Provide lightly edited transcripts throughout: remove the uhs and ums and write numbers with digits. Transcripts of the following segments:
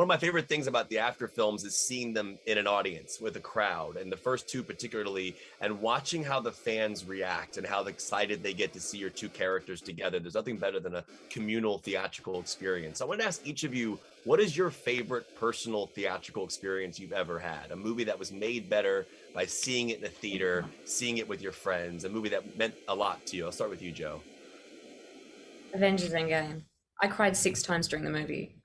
one of my favorite things about the after films is seeing them in an audience with a crowd, and the first two particularly, and watching how the fans react and how excited they get to see your two characters together. There's nothing better than a communal theatrical experience. I want to ask each of you, what is your favorite personal theatrical experience you've ever had? A movie that was made better by seeing it in a theater, seeing it with your friends, a movie that meant a lot to you. I'll start with you, Joe. Avengers Endgame. I cried 6 times during the movie.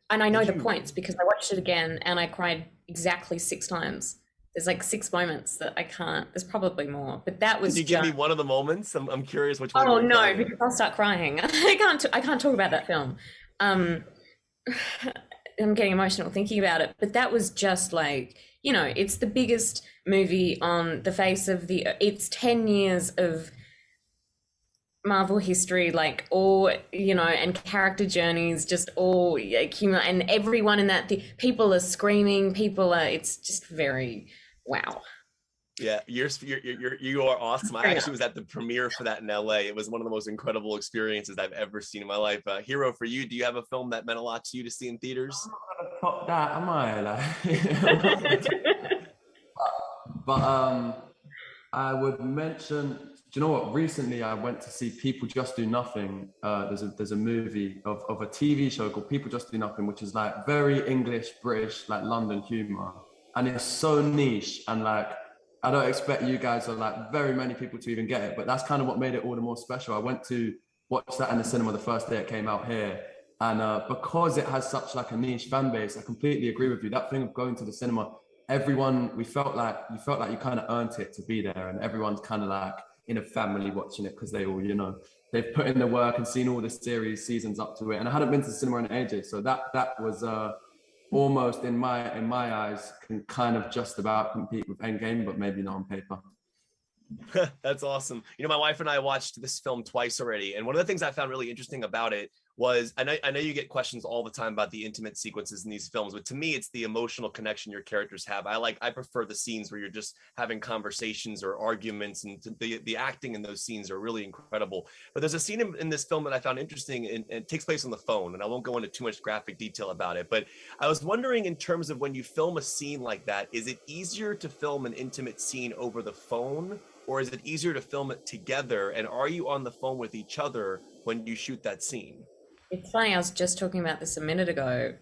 And I know the points because I watched it again and I cried exactly 6 times. There's like 6 moments that I can't, there's probably more, but that was. Can you give me one of the moments? I'm curious which one. Oh no, because I'll start crying. I can't talk about that film. I'm getting emotional thinking about it, but that was just like, you know, it's the biggest movie on the face of the, it's 10 years of Marvel history, like all, you know, and character journeys, just all accumulate, and everyone in that, people are screaming, it's just very, wow. Yeah, you are awesome. I actually was at the premiere for that in LA. It was one of the most incredible experiences I've ever seen in my life. Hero, for you, do you have a film that meant a lot to you to see in theaters? I'm not gonna top that, am I? But I would mention, do you know what? Recently, I went to see People Just Do Nothing. There's a movie of a TV show called People Just Do Nothing, which is like very English, British, like London humor, and it's so niche, and like I don't expect you guys or like very many people to even get it, but that's kind of what made it all the more special. I went to watch that in the cinema the first day it came out here, and because it has such like a niche fan base, I completely agree with you. That thing of going to the cinema, everyone, you felt like you kind of earned it to be there, and everyone's kind of like in a family watching it because they all, you know, they've put in the work and seen all the seasons up to it. And I hadn't been to the cinema in ages, so that was almost in my eyes can kind of just about compete with Endgame, but maybe not on paper. That's awesome. You know, my wife and I watched this film twice already, and one of the things I found really interesting about it was, I know you get questions all the time about the intimate sequences in these films, but to me, it's the emotional connection your characters have. I prefer the scenes where you're just having conversations or arguments, and the acting in those scenes are really incredible. But there's a scene in this film that I found interesting, and it takes place on the phone, and I won't go into too much graphic detail about it, but I was wondering, in terms of when you film a scene like that, is it easier to film an intimate scene over the phone, or is it easier to film it together? And are you on the phone with each other when you shoot that scene? It's funny, I was just talking about this a minute ago.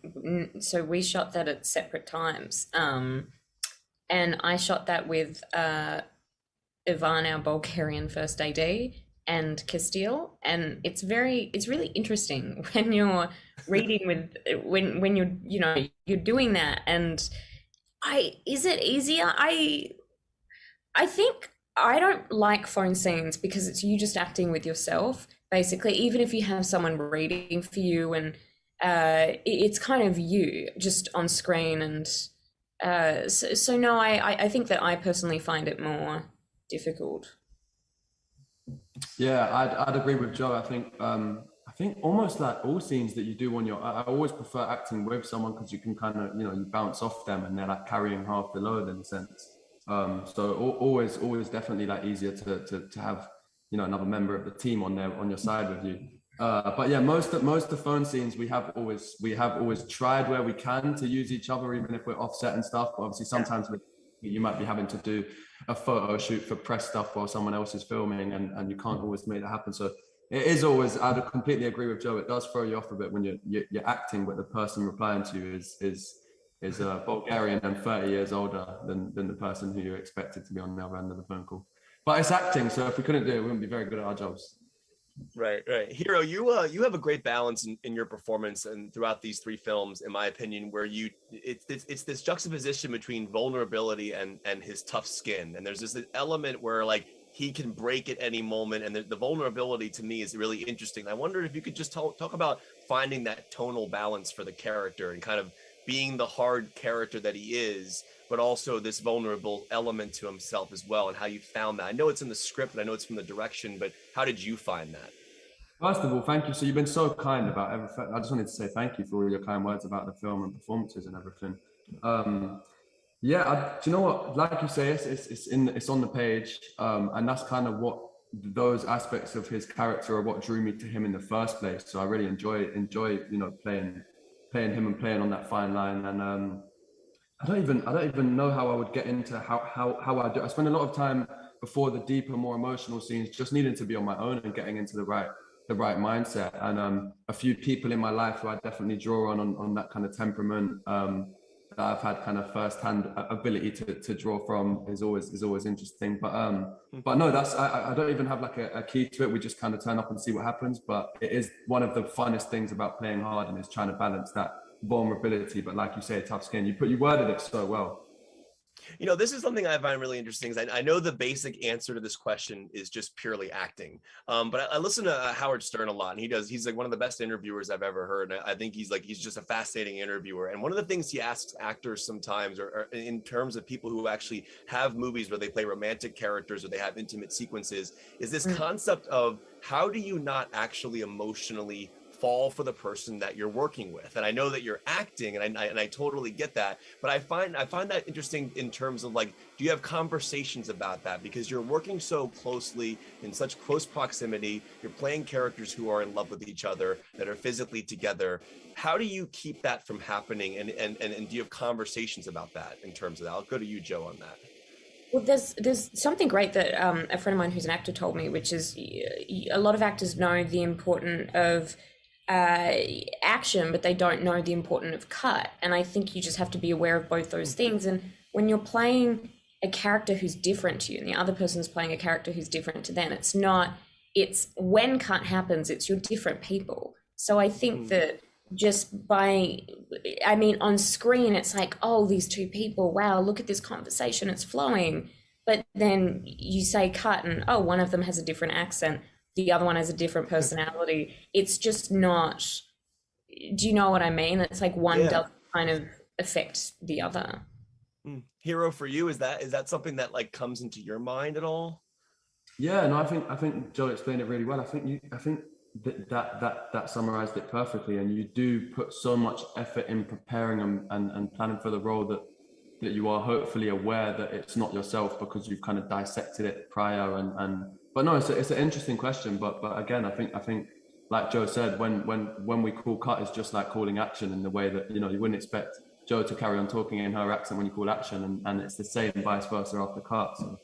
So we shot that at separate times. And I shot that with Ivan, our Bulgarian first AD, and Castile. And it's really interesting when you're reading with, when you're, you know, you're doing that. And is it easier? I think I don't like phone scenes because it's you just acting with yourself. Basically, even if you have someone reading for you, and it's kind of you just on screen, and so no, I think that I personally find it more difficult. Yeah, I'd agree with Joe. I think almost like all scenes that you do on your, I always prefer acting with someone because you can kind of, you know, you bounce off them and they're like carrying half the load in a sense. So always definitely like easier to have, you know, another member of the team on your side with you. But yeah, most of the phone scenes we have always tried where we can to use each other, even if we're offset and stuff. But obviously sometimes you might be having to do a photo shoot for press stuff while someone else is filming, and you can't always make that happen. So it is always, I'd completely agree with Joe, it does throw you off a bit when you're acting, but the person replying to you is Bulgarian and 30 years older than the person who you expected to be on the other end of the phone call. But it's acting, so if we couldn't do it, we wouldn't be very good at our jobs. Right. Hero, you have a great balance in your performance and throughout these 3 films, in my opinion, where it's this juxtaposition between vulnerability and his tough skin. And there's this element where like he can break at any moment, and the vulnerability to me is really interesting. I wondered if you could just talk about finding that tonal balance for the character and kind of being the hard character that he is, but also this vulnerable element to himself as well, and how you found that. I know it's in the script and I know it's from the direction, but how did you find that? First of all, thank you. So you've been so kind about everything. I just wanted to say thank you for all your kind words about the film and performances and everything. Do you know what? Like you say, it's on the page, and that's kind of what those aspects of his character are what drew me to him in the first place. So I really enjoy playing him and playing on that fine line. And I don't even know how I would get into how I do. I spend a lot of time before the deeper, more emotional scenes just needing to be on my own and getting into the right mindset. And a few people in my life who I definitely draw on that kind of temperament that I've had kind of first-hand ability to draw from is always interesting. But no, that's I don't even have like a key to it. We just kind of turn up and see what happens. But it is one of the funnest things about playing Harden is trying to balance that vulnerability, but like you say, tough skin. You worded it so well. You know, this is something I find really interesting. I know the basic answer to this question is just purely acting. But I listen to Howard Stern a lot, and he's like one of the best interviewers I've ever heard. And I think he's just a fascinating interviewer. And one of the things he asks actors sometimes, or in terms of people who actually have movies where they play romantic characters or they have intimate sequences, is this concept of how do you not actually emotionally fall for the person that you're working with. And I know that you're acting, and I totally get that, but I find that interesting in terms of like, do you have conversations about that? Because you're working so closely in such close proximity, you're playing characters who are in love with each other, that are physically together. How do you keep that from happening? And do you have conversations about that in terms of that? I'll go to you, Joe, on that. Well, there's something great that a friend of mine who's an actor told me, which is a lot of actors know the importance of action, but they don't know the importance of cut. And I think you just have to be aware of both those things. And when you're playing a character who's different to you and the other person's playing a character who's different to them, it's when cut happens, it's you're different people. So I think that just on screen, it's like, oh, these two people, wow, look at this conversation, it's flowing. But then you say cut and, oh, one of them has a different accent, the other one has a different personality. It's just not, do you know what I mean? It's like one doesn't kind of affect the other. Hero, for you, is that something that like comes into your mind at all? Yeah, no, I think Joe explained it really well. I think that summarized it perfectly. And you do put so much effort in preparing and planning for the role that you are hopefully aware that it's not yourself because you've kind of dissected it prior. But no, it's an interesting question. But again, I think like Joe said, when we call cut, it's just like calling action in the way that, you wouldn't expect Joe to carry on talking in her accent when you call action, and it's the same vice versa after cut. So.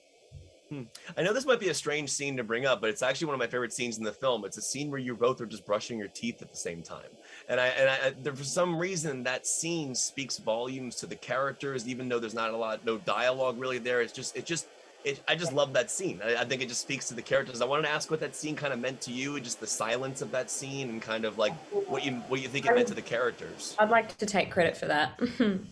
I know this might be a strange scene to bring up, but it's actually one of my favorite scenes in the film. It's a scene where you both are just brushing your teeth at the same time. And I for some reason, that scene speaks volumes to the characters, even though there's no dialogue really there. I just love that scene. I think it just speaks to the characters. I wanted to ask what that scene kind of meant to you, just the silence of that scene, and kind of like what you think it meant to the characters. I'd like to take credit for that.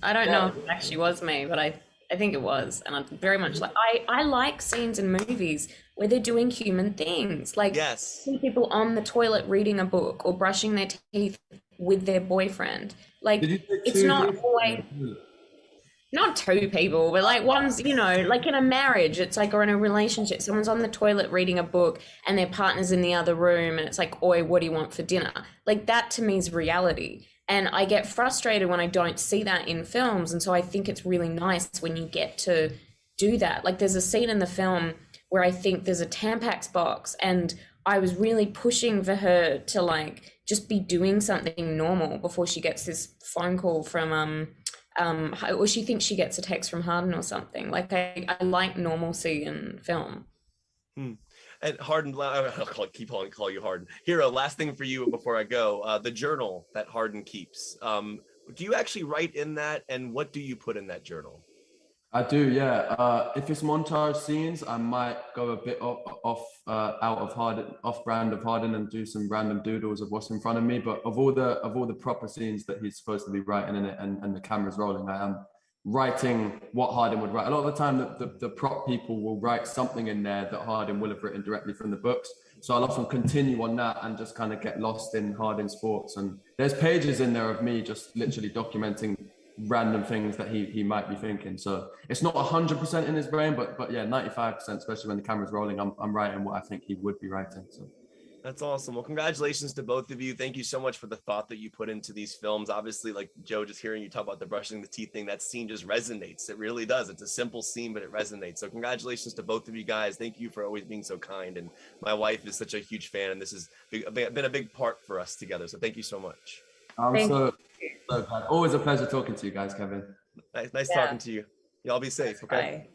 I don't know if it actually was me, but I think it was. And I'm very much like, I like scenes in movies where they're doing human things. Like see people on the toilet reading a book or brushing their teeth with their boyfriend. Like it's not always, not two people, but like one's, like in a marriage, it's like, or in a relationship, someone's on the toilet reading a book and their partner's in the other room and it's like, oi, what do you want for dinner? Like that to me is reality. And I get frustrated when I don't see that in films. And so I think it's really nice when you get to do that. Like there's a scene in the film where I think there's a Tampax box and I was really pushing for her to like just be doing something normal before she gets this phone call from, or she thinks she gets a text from Harden or something. Like I like normalcy in film. And Harden, I'll call you Harden. Hero, last thing for you before I go, the journal that Harden keeps. Do you actually write in that, and what do you put in that journal? I do, yeah. If it's montage scenes, I might go a bit off brand of Harden and do some random doodles of what's in front of me. But of all the proper scenes that he's supposed to be writing in it, and the camera's rolling, I am writing what Harden would write. A lot of the time the prop people will write something in there that Harden will have written directly from the books. So I'll often continue on that and just kind of get lost in Harden's thoughts. And there's pages in there of me just literally documenting random things that he might be thinking. So it's not 100% in his brain, but yeah, 95%, especially when the camera's rolling, I'm writing what I think he would be writing. So That's awesome. Well, congratulations to both of you. Thank you so much for the thought that you put into these films. Obviously, like Joe, just hearing you talk about the brushing the teeth thing, that scene just resonates. It really does. It's a simple scene, but it resonates. So congratulations to both of you guys. Thank you for always being so kind. And my wife is such a huge fan, and this has been a big part for us together. So thank you so much. I'm so glad. Always a pleasure talking to you guys, Kevin. Nice talking to you. Y'all be safe. Okay. Bye.